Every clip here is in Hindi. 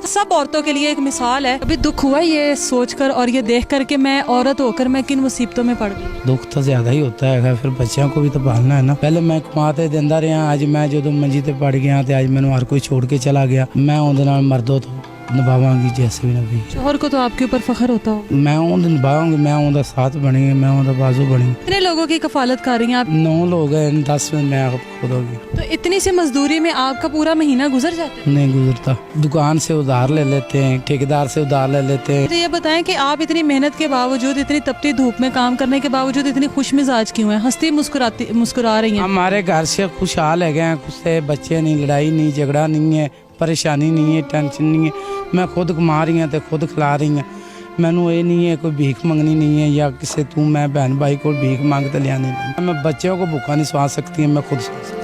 औरत सब औरतों के लिए एक मिसाल है। अभी दुख हुआ ये सोचकर और ये देख कर के मैं औरत होकर मैं किन मुसीबतों में पड़ गई। दुख तो ज्यादा ही होता है, फिर बच्चों को भी तो पालना है ना। पहले मैं कमाते देंदा रहा, आज मैं जो मंजी ते पड़ गया तो आज मैंने हर कोई छोड़ के चला गया। मैं उनके नाल मर्दो तो निभावांगी जैसे भी नभी। शोहर को तो आपके ऊपर फख्र होता हो। मैं उन निभाऊंगी, मैं उनका साथ बनी, मैं उनका बाजू बनी। कितने लोगों की कफालत कर रही हैं आप? 9 लोग हैं, 10 में मैं खुद होगी। तो इतनी सी मजदूरी में आपका पूरा महीना गुजर जाता है? नहीं गुजरता, दुकान से उधार ले लेते हैं, ठेकेदार से उधार ले लेते हैं। तो ये बताएं कि आप इतनी मेहनत के बावजूद, इतनी तपती धूप में काम करने के बावजूद इतनी खुश मिजाज क्यों हैं, हंसती मुस्कुरा रही हैं? हमारे घर से खुशहाल है गए, कुछ से बच्चे नहीं, लड़ाई नहीं, झगड़ा नहीं है, परेशानी नहीं है, टेंशन नहीं है। मैं खुद कमा रही हूँ तो खुद खिला रही हूँ। मैनू ये नहीं है कोई भीख मंगनी नहीं है या किसी तू मैं बहन भाई को भीख मांगते लिया नहीं। मैं बच्चों को भूखा नहीं सवा सकती, मैं खुद सवा सकती।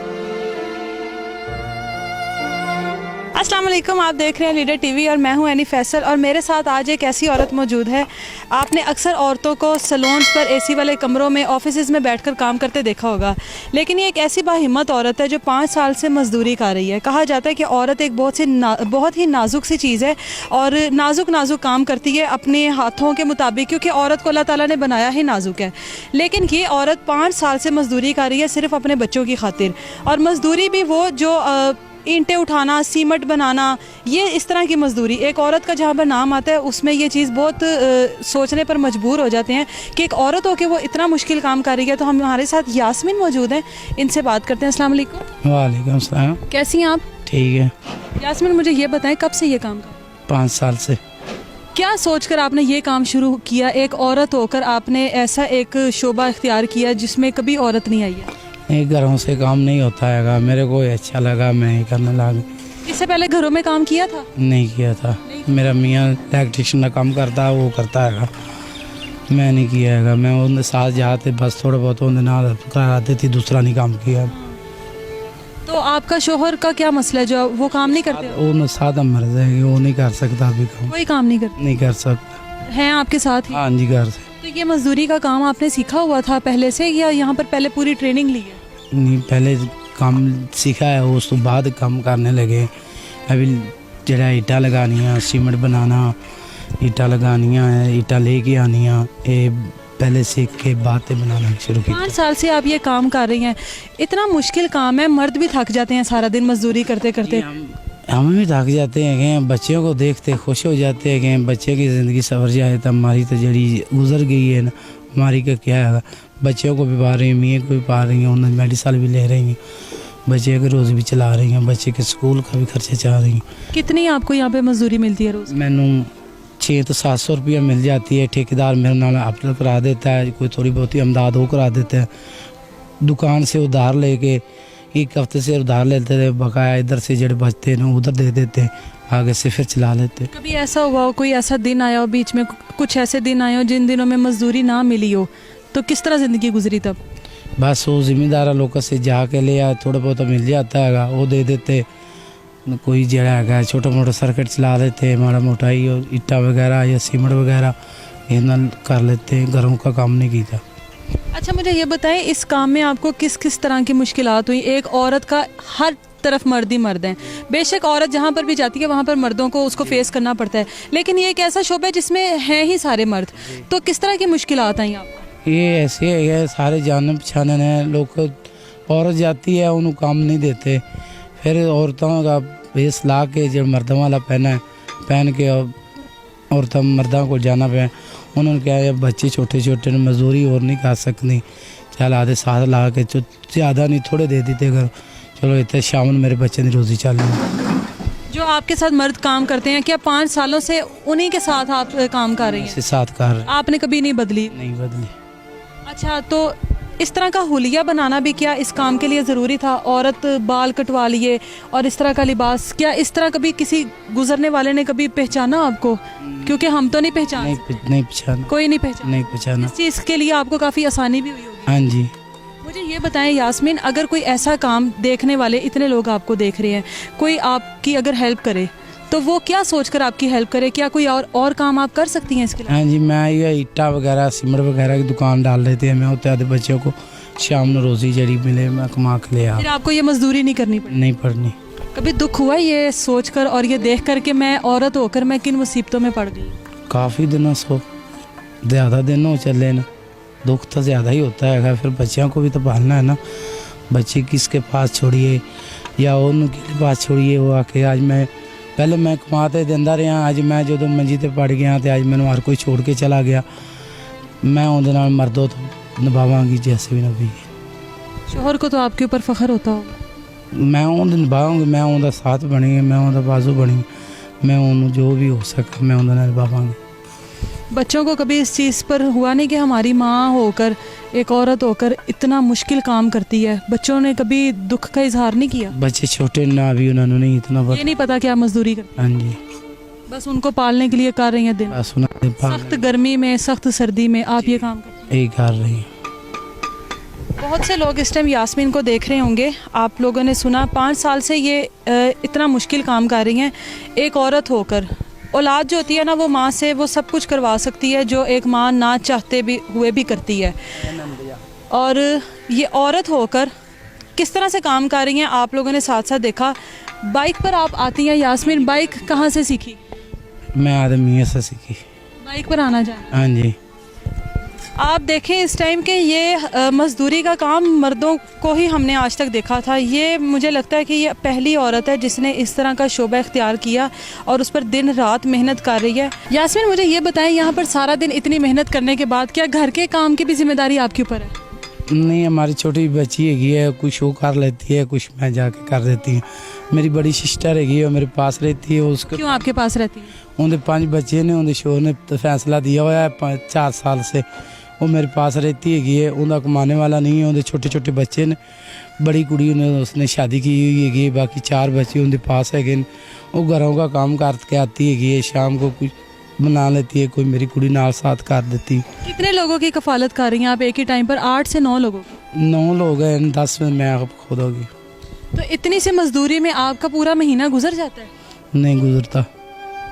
अस्सलाम वालेकुम, आप देख रहे हैं लीडर टीवी और मैं हूं एनी फैसल। और मेरे साथ आज एक ऐसी औरत मौजूद है। आपने अक्सर औरतों को सैलून्स पर एसी वाले कमरों में, ऑफिसेज में बैठकर काम करते देखा होगा, लेकिन ये एक ऐसी बाहिम्मत औरत है जो 5 साल से मजदूरी कर रही है। कहा जाता है कि औरत एक बहुत ही नाजुक सी चीज़ है और नाजुक काम करती है अपने हाथों के मुताबिक, क्योंकि औरत को अल्लाह ताला ने बनाया ही नाजुक है। लेकिन ये औरत 5 साल से मजदूरी कर रही है सिर्फ अपने बच्चों की खातिर, और मजदूरी भी वो जो ईंटें उठाना, सीमेंट बनाना, ये इस तरह की मजदूरी। एक औरत का जहाँ पर नाम आता है उसमें ये चीज़ बहुत सोचने पर मजबूर हो जाते हैं कि एक औरत हो के वो इतना मुश्किल काम कर रही है। तो हमारे साथ यास्मीन मौजूद हैं, इनसे बात करते हैं। अस्सलाम वालेकुम। वालेकुम सलाम। कैसी हैं आप? ठीक है। यास्मीन, मुझे ये बताएं कब से ये काम कर? 5 साल से। क्या सोचकर आपने ये काम शुरू किया? एक औरत होकर आपने ऐसा एक शोबा इख्तियार किया जिसमें कभी औरत नहीं आई है। घरों से काम नहीं होता है, मेरे को अच्छा लगा, मैं ही करने लगा। इससे पहले घरों में काम किया था? नहीं किया था। मेरा मियाँ इलेक्ट्रिशियन का काम करता है, वो करता है, मैं नहीं किया है। मैं उनके साथ जाते बस थोड़ा बहुत उनके नाल कराते थी, दूसरा नहीं काम किया। तो आपका शोहर का क्या मसला है जो वो काम नहीं करते? वो साथ मर जाएगी, वो नहीं कर सकता अभी काम। कोई काम नहीं कर सकता। हैं आपके साथ ही? हाँ जी, घर से। तो ये मजदूरी का काम आपने सीखा हुआ था पहले से या यहाँ पर पहले पूरी ट्रेनिंग ली है? नहीं, पहले काम सीखा है, उस तो बाद काम करने लगे। अभी जरा ईटा लगानी है, सीमेंट बनाना, ईटा लगानी है, ईटा लेके आनी है, ये पहले सीख के बातें बनाना शुरू की। 5 साल से आप ये काम कर रही हैं, इतना मुश्किल काम है, मर्द भी थक जाते हैं सारा दिन मजदूरी करते करते। हम भी थक जाते हैं, बच्चों को देखते खुश हो जाते हैं कि बच्चे की ज़िंदगी सवर जाए। तो हमारी तो जड़ी गुजर गई है ना, हमारी का क्या है। बच्चों को भी पा रही हैं, मियाँ को भी पा रही हैं, उन्हें मेडिसिन भी ले रही हैं, बच्चे के रोज़ भी चला रही हैं, बच्चे के स्कूल का भी खर्चे चला रही हैं। कितनी आपको यहाँ पे मजदूरी मिलती है रोज़? मैनू 600 तो 700 रुपया मिल जाती है। ठेकेदार मेरे नाल अपना करा देता है, कोई थोड़ी बहुत अमदाद वो करा देता है। दुकान से उधार लेके 1 हफ्ते से उधार लेते थे, बकाया इधर से जड़े बचते हैं उधर दे देते हैं, आगे से फिर चला लेते। कभी ऐसा हुआ हो, कोई ऐसा दिन आया हो बीच में, कुछ ऐसे दिन आए हो जिन दिनों में मजदूरी ना मिली हो, तो किस तरह ज़िंदगी गुजरी तब? बस वो जिम्मेदार लोगों से जाके ले आए, थोड़ा बहुत मिल जाता है, वो दे देते। कोई जड़ा है छोटा मोटा सर्किट चला देते, माड़ा मोटा ही ईटा वगैरह या सीमेंट वगैरह ये कर लेते हैं, घरों का काम नहीं किया। अच्छा, मुझे ये बताएं इस काम में आपको किस किस तरह की मुश्किलात हुई? एक औरत का हर तरफ मर्द ही मर्द हैं, बेशक औरत जहाँ पर भी जाती है वहाँ पर मर्दों को उसको फेस करना पड़ता है, लेकिन ये एक ऐसा शोबा है जिसमें हैं ही सारे मर्द। तो किस तरह की मुश्किलात आई आपको? ये ऐसे है, सारे जाने पहचाने हैं लोग। औरत जाती है उन्होंने काम नहीं देते, फिर औरतों का भेस ला के जो मर्दों वाला पहन के औरतों मर्दों को जाना पे। उन्होंने क्या है, बच्चे छोटे छोटे मजदूरी और नहीं कर सकती, चल आधे साथ ला के ज़्यादा नहीं थोड़े दे देते अगर, चलो इतने शाम में मेरे बच्चे की रोज़ी चल रही। जो आपके साथ मर्द काम करते हैं, क्या 5 सालों से उन्हीं के साथ आप काम कर रही हैं? साथ कर आपने कभी नहीं बदली? नहीं बदली। अच्छा, तो इस तरह का हुलिया बनाना भी क्या इस काम के लिए ज़रूरी था? औरत बाल कटवा लिए और इस तरह का लिबास, क्या इस तरह कभी किसी गुजरने वाले ने कभी पहचाना आपको? क्योंकि हम तो नहीं पहचाना। नहीं पहचाना, कोई नहीं पहचाना। इस चीज़ के लिए आपको काफ़ी आसानी भी हुई होगी। हाँ जी। मुझे ये बताएं यास्मीन, अगर कोई ऐसा काम देखने वाले इतने लोग आपको देख रहे हैं, कोई आपकी अगर हेल्प करे तो वो क्या सोचकर आपकी हेल्प करे? क्या कोई और काम आप कर सकती हैं इसके लिए? हाँ जी, मैं ये ईटा वगैरह सीमेंट वगैरह की दुकान डाल लेते हैं, मैं होते आधे बच्चों को शाम में रोज़ी जड़ी मिले मैं कमा के ले आ। फिर आपको ये मजदूरी नहीं करनी पड़ी? नहीं पड़नी। कभी दुख हुआ ये सोचकर और ये देख कर कि मैं औरत होकर मैं किन मुसीबतों में पड़ गई? काफ़ी दिनों से ज़्यादा दिन हो चले ना, दुख तो ज़्यादा ही होता है। फिर बच्चों को भी तो पालना है ना। बच्चे किसके पास छोड़िए या उनके पास छोड़िए। वो आके आज मैं पहले मैं कमाते देंदा रहा, आज मैं जो मंजी ते पड़ गया तो आज मैंने हर कोई छोड़ के चला गया। मैं उनके नाल मर्दो तो निभावांगी जैसे भी नभी। शोहर को तो आपके ऊपर फख्र होता होगा। मैं उन्हें निभाऊंगी, मैं उनका साथ बनी, मैं उनका बाजू बनी, मैं उन्हें जो भी हो सका मैं उन्हें निभावांगी। बच्चों को कभी इस चीज़ पर हुआ नहीं कि हमारी माँ होकर एक औरत होकर इतना मुश्किल काम करती है? बच्चों ने कभी दुख का इजहार नहीं किया? बच्चे छोटे ना भी उन्होंने नहीं इतना ये नहीं पता कि आप मजदूरी करते हाँ जी, बस उनको पालने के लिए कर रही हैं दिन। बस उन्होंने सख्त गर्मी में सख्त सर्दी में आप ये काम करते यही कर रही हैं। हैं। बहुत से लोग इस टाइम यास्मीन को देख रहे होंगे। आप लोगों ने सुना 5 साल से ये इतना मुश्किल काम कर रही हैं एक औरत होकर। औलाद जो होती है ना, वो माँ से वो सब कुछ करवा सकती है जो एक माँ ना चाहते भी हुए भी करती है। और ये औरत होकर किस तरह से काम कर रही हैं आप लोगों ने साथ साथ देखा। बाइक पर आप आती हैं यास्मीन, बाइक कहाँ से सीखी? मैं आदमी से सीखी। बाइक पर आना जाना? हाँ जी। आप देखें इस टाइम के ये मज़दूरी का काम मर्दों को ही हमने आज तक देखा था। ये मुझे लगता है कि ये पहली औरत है जिसने इस तरह का शोबा इख्तियार किया और उस पर दिन रात मेहनत कर रही है। यास्मीन मुझे ये बताएं, यहाँ पर सारा दिन इतनी मेहनत करने के बाद क्या घर के काम की भी जिम्मेदारी आपके ऊपर है? नहीं, हमारी छोटी बच्ची है, कुछ वो कर लेती है, कुछ मैं जाके कर देती हूँ। मेरी बड़ी सिस्टर है वो मेरे पास रहती है। उसको क्यों आपके पास रहती है? उनके 5 बच्चे ने, उनके शोर ने तो फैसला दिया हुआ है 4 साल से वो मेरे पास रहती है। उनका कमाने वाला नहीं है। उनके छोटे छोटे बच्चे ने, बड़ी कुड़ी ने उसने शादी की हुई है। बाकी 4 बच्चे उनके पास है। वो घरों का काम करके आती है, शाम को कुछ बना लेती है, कोई मेरी कुड़ी नाल साथ कर देती। कितने लोगों की कफालत कर रही हैं आप एक ही टाइम पर? 8 से 9 लोगों की? 9 लोग हैं, 10 में मैं खुद होगी। तो इतनी सी मजदूरी में आपका पूरा महीना गुजर जाता है? नहीं गुजरता।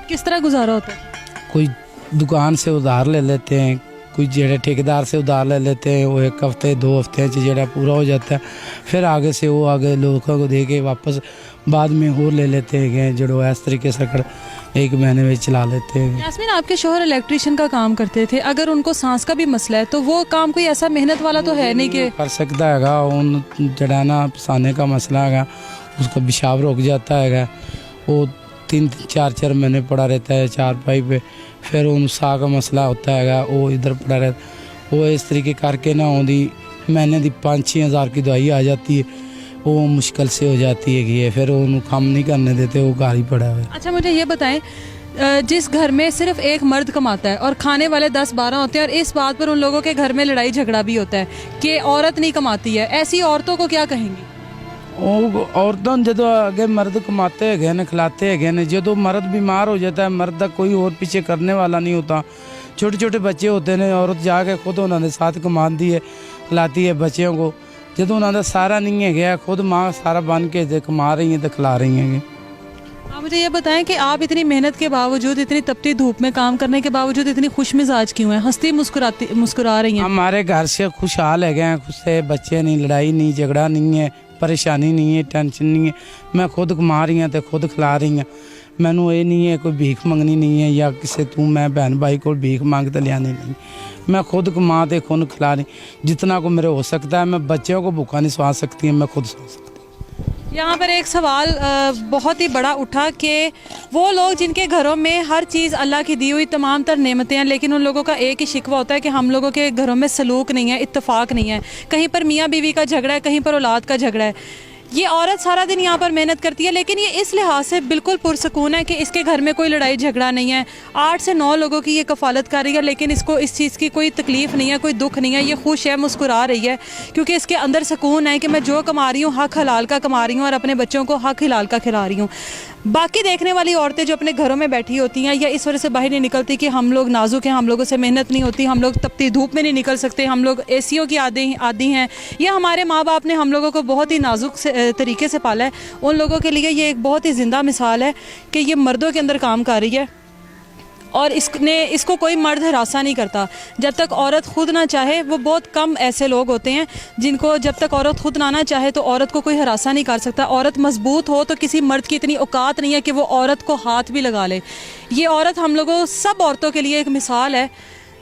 किस तरह गुजारा होता है? कोई दुकान से उधार ले लेते हैं, कुछ जेड़े ठेकेदार से उधार ले लेते हैं। वो 1 हफ्ते 2 हफ्ते जेड़ा पूरा हो जाता है, फिर आगे से वो आगे लोगों को दे के वापस बाद में और ले लेते हैं। जो इस तरीके से 1 महीने में चला लेते हैं। यास्मीन, आपके शोहर इलेक्ट्रिशियन का काम करते थे। अगर उनको सांस का भी मसला है तो वो काम कोई ऐसा मेहनत वाला तो है नहीं कि कर सकता है। उन जड़ाना पसाने का मसला है, उसका पेशाब रुक जाता है। वो 3-4 महीने पड़ा रहता है 4 पाई पे। फिर उन साह का मसला होता है, वो इधर पड़ा रहता। वो इस तरीके करके ना आँदी महीने की 5-6 हज़ार की दवाई आ जाती है। वो मुश्किल से हो जाती है कि फिर उन्होंने काम नहीं करने देते, वो घर ही पड़ा हुआ है। अच्छा मुझे ये बताएं, जिस घर में सिर्फ एक मर्द कमाता है और खाने वाले 10-12 होते हैं और इस बात पर उन लोगों के घर में लड़ाई झगड़ा भी होता है कि औरत नहीं कमाती है, ऐसी औरतों को क्या कहेंगी? औरतों जो अगे मर्द कमाते है न, खिलाते है, जो मर्द बीमार हो जाता है मर्द का कोई और पीछे करने वाला नहीं होता। छोटे छोटे बच्चे होते हैं, औरत जाके खुद उन्होंने साथ कमाती है, खिलाती है बच्चों को। जो उन्होंने सारा नहीं है गया, खुद माँ सारा बन के कमा रही है तो खिला रही हैं। आप मुझे ये बताएं कि आप इतनी मेहनत के बावजूद, इतनी तपती धूप में काम करने के बावजूद इतनी खुश मिजाज क्यों हैं? हंसती मुस्कुरा रही हैं। हमारे घर से खुशहाल है गए, खुश है, बच्चे नहीं, लड़ाई नहीं, झगड़ा नहीं है, परेशानी नहीं है, टेंशन नहीं है। मैं खुद कमा रही हूँ तो खुद खिला रही हूँ। मैनू ये नहीं है कोई भीख मंगनी नहीं है या किसी तू मैं बहन भाई को भीख मांग तो लियानी नहीं। मैं खुद कमा के खुद खिला रही, जितना को मेरे हो सकता है। मैं बच्चों को भूखा नहीं सुला सकती, मैं खुद सुला सकती। यहाँ पर एक सवाल बहुत ही बड़ा उठा कि वो लोग जिनके घरों में हर चीज़ अल्लाह की दी हुई तमाम तर नेमतें हैं, लेकिन उन लोगों का एक ही शिकवा होता है कि हम लोगों के घरों में सलूक नहीं है, इत्तेफाक नहीं है। कहीं पर मियाँ बीवी का झगड़ा है, कहीं पर औलाद का झगड़ा है। ये औरत सारा दिन यहाँ पर मेहनत करती है, लेकिन ये इस लिहाज से बिल्कुल पुरसकून है कि इसके घर में कोई लड़ाई झगड़ा नहीं है। 8 से 9 लोगों की ये कफालत कर रही है, लेकिन इसको इस चीज़ की कोई तकलीफ़ नहीं है, कोई दुख नहीं है। ये खुश है, मुस्कुरा रही है, क्योंकि इसके अंदर सुकून है कि मैं जो कमा रही हूँ हक हलाल का कमा रही हूँ और अपने बच्चों को हक हलाल का खिला रही हूँ। बाकी देखने वाली औरतें जो अपने घरों में बैठी होती हैं या इस वजह से बाहर नहीं निकलती कि हम लोग नाजुक हैं, हम लोगों से मेहनत नहीं होती, हम लोग तपती धूप में नहीं निकल सकते, हम लोग एसीओ की आदी हैं, या हमारे माँ बाप ने हम लोगों को बहुत ही नाजुक तरीके से पाला है, उन लोगों के लिए ये एक बहुत ही ज़िंदा मिसाल है कि ये मर्दों के अंदर काम कर रही है। और इसको कोई मर्द हरासा नहीं करता। जब तक औरत खुद ना चाहे, वो बहुत कम ऐसे लोग होते हैं जिनको जब तक औरत खुद ना चाहे तो औरत को कोई हरासा नहीं कर सकता। औरत मजबूत हो तो किसी मर्द की इतनी औकात नहीं है कि वो औरत को हाथ भी लगा ले। ये औरत हम लोगों सब औरतों के लिए एक मिसाल है,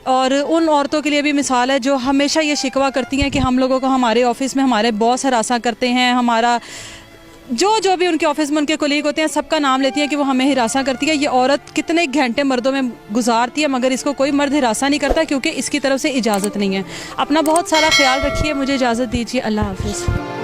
और उन औरतों के लिए भी मिसाल है जो हमेशा ये शिकवा करती हैं कि हम लोगों को हमारे ऑफिस में हमारे बॉस हरासा करते हैं, हमारा जो भी उनके ऑफिस में उनके कोलीग होते हैं सबका नाम लेती हैं कि वो हमें हिरासा करती है। ये औरत कितने घंटे मर्दों में गुजारती है, मगर इसको कोई मर्द हिरासा नहीं करता क्योंकि इसकी तरफ से इजाज़त नहीं है। अपना बहुत सारा ख्याल रखिए, मुझे इजाज़त दीजिए, अल्लाह हाफिज़।